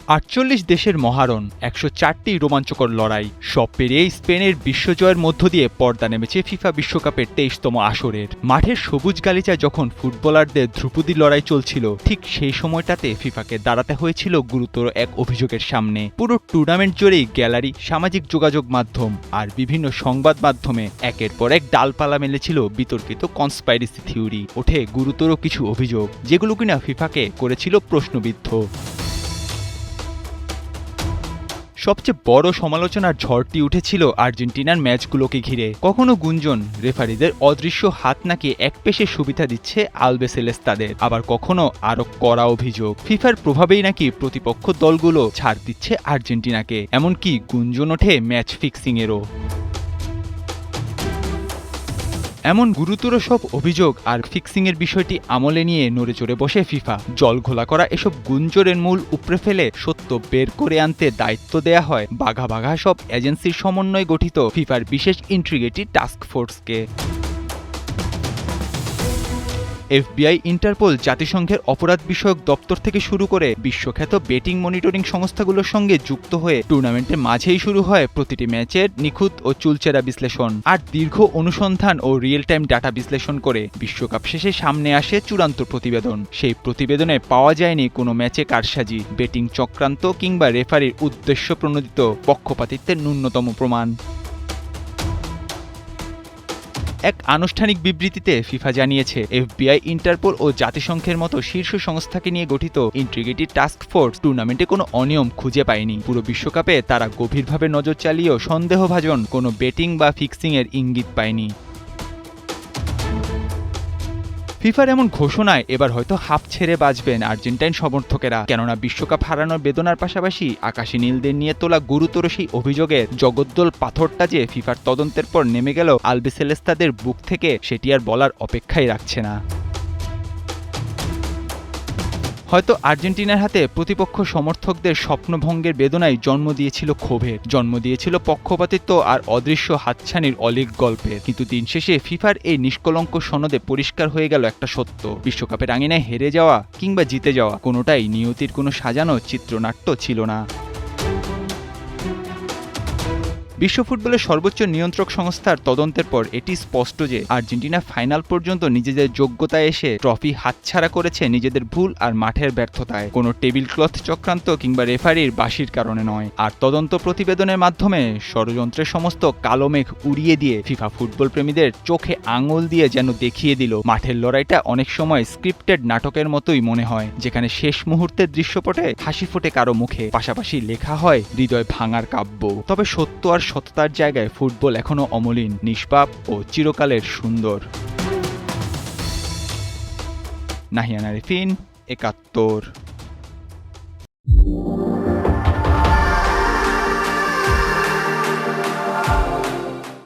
৪৮ দেশের মহারণ, ১০৪টি রোমাঞ্চকর লড়াই, সব পেরিয়ে স্পেনের বিশ্বজয়ের মধ্য দিয়ে পর্দা নেমেছে ফিফা বিশ্বকাপের ২৩তম আসরের। মাঠের সবুজ গালিচায় যখন ফুটবলারদের ধ্রুপদী লড়াই চলছিল, ঠিক সেই সময়টাতে ফিফাকে দাঁড়াতে হয়েছিল গুরুতর এক অভিযোগের সামনে। পুরো টুর্নামেন্ট জুড়েই গ্যালারি, সামাজিক যোগাযোগ মাধ্যম আর বিভিন্ন সংবাদ মাধ্যমে একের পর এক ডালপালা মেলেছিল বিতর্কিত কনস্পাইরেসি থিওরি। ওঠে গুরুতর কিছু অভিযোগ, যেগুলো কিনা ফিফাকে করেছিল প্রশ্নবিদ্ধ। সবচেয়ে বড় সমালোচনার ঝড়টি উঠেছিল আর্জেন্টিনার ম্যাচগুলোকে ঘিরে। কখনো গুঞ্জন রেফারিদের অদৃশ্য হাত নাকি একপেশে সুবিধা দিচ্ছে আলবিসেলেস্তাদের, আবার কখনো আরো কড়া অভিযোগ ফিফার প্রভাবেই নাকি প্রতিপক্ষ দলগুলো ছাড় দিচ্ছে আর্জেন্টিনাকে। এমনকি গুঞ্জন ওঠে ম্যাচ ফিক্সিংয়েরও। এমন গুরুতর সব অভিযোগ আর ফিক্সিংয়ের বিষয়টি আমলে নিয়ে নড়েচড়ে বসে ফিফা। জল ঘোলা করা এসব গুঞ্জনের মূল উপড়ে ফেলে সত্য বের করে আনতে দায়িত্ব দেয়া হয় বাঘা বাঘা সব এজেন্সির সমন্বয়ে গঠিত ফিফার বিশেষ ইন্টিগ্রেটেড টাস্ক ফোর্সকে। এফবিআই, ইন্টারপোল, জাতিসংঘের অপরাধ বিষয়ক দপ্তর থেকে শুরু করে বিশ্বখ্যাত বেটিং মনিটরিং সংস্থাগুলোর সঙ্গে যুক্ত হয়ে টুর্নামেন্টের মাঝেই শুরু হয় প্রতিটি ম্যাচের নিখুঁত ও চুলচেরা বিশ্লেষণ। আর দীর্ঘ অনুসন্ধান ও রিয়েল টাইম ডাটা বিশ্লেষণ করে বিশ্বকাপ শেষে সামনে আসে চূড়ান্ত প্রতিবেদন। সেই প্রতিবেদনে পাওয়া যায়নি কোনো ম্যাচে কারসাজি, বেটিং চক্রান্ত কিংবা রেফারির উদ্দেশ্য প্রণোদিত পক্ষপাতিত্বের ন্যূনতম প্রমাণ। এক আনুষ্ঠানিক বিবৃতিতে ফিফা জানিয়েছে, এফবিআই, ইন্টারপোল ও জাতিসংঘের মতো শীর্ষ সংস্থাকে নিয়ে গঠিত ইন্টিগ্রেটেড টাস্ক ফোর্স টুর্নামেন্টে কোনো অনিয়ম খুঁজে পায়নি। পুরো বিশ্বকাপে তারা গভীরভাবে নজর চালিয়েও সন্দেহভাজন কোনো বেটিং বা ফিক্সিংয়ের ইঙ্গিত পায়নি। ফিফার এমন ঘোষণায় এবার হয়তো হাঁপ ছেড়ে বাঁচবেন আর্জেন্টাইন সমর্থকেরা, কেননা বিশ্বকাপ হারানোর বেদনার পাশাপাশি আকাশী নীলদের নিয়ে তোলা গুরুতর সেই অভিযোগের জগদ্দল পাথরটা যে ফিফার তদন্তের পর নেমে গেল আলবিসেলেস্তাদের বুক থেকে, সেটি আর বলার অপেক্ষাই রাখছে না। হয়তো আর্জেন্টিনার হাতে প্রতিপক্ষ সমর্থকদের স্বপ্নভঙ্গের বেদনায় জন্ম দিয়েছিল ক্ষোভের, জন্ম দিয়েছিল পক্ষপাতিত্ব আর অদৃশ্য হাতছানির অলিক গল্পের। কিন্তু দিন শেষে ফিফার এই নিষ্কলঙ্ক সনদে পরিষ্কার হয়ে গেল একটা সত্য: বিশ্বকাপের আঙিনায় হেরে যাওয়া কিংবা জিতে যাওয়া কোনোটাই নিয়তির কোনো সাজানো চিত্রনাট্য ছিল না। বিশ্ব ফুটবলের সর্বোচ্চ নিয়ন্ত্রক সংস্থার তদন্তের পর এটি স্পষ্ট যে আর্জেন্টিনা ফাইনাল পর্যন্ত নিজেদের যোগ্যতায় এসে ট্রফি হাতছাড়া করেছে নিজেদের ভুল আর মাঠের ব্যর্থতায়, কোনো টেবিল ক্লথ চক্রান্ত কিংবা রেফারির বাঁশির কারণে নয়। আর তদন্ত প্রতিবেদনের মাধ্যমে ষড়যন্ত্রের সমস্ত কালো মেঘ উড়িয়ে দিয়ে ফিফা ফুটবল প্রেমীদের চোখে আঙুল দিয়ে যেন দেখিয়ে দিল, মাঠের লড়াইটা অনেক সময় স্ক্রিপ্টেড নাটকের মতোই মনে হয়, যেখানে শেষ মুহূর্তের দৃশ্যপটে হাসি ফোটে কারো মুখে, পাশাপাশি লেখা হয় হৃদয় ভাঙার কাব্য। তবে সত্য আর সততার জায়গায় ফুটবল এখনো অমলিন, নিষ্পাপ ও চিরকালের সুন্দর। নাহিয়ান আরিফিন, ৭১।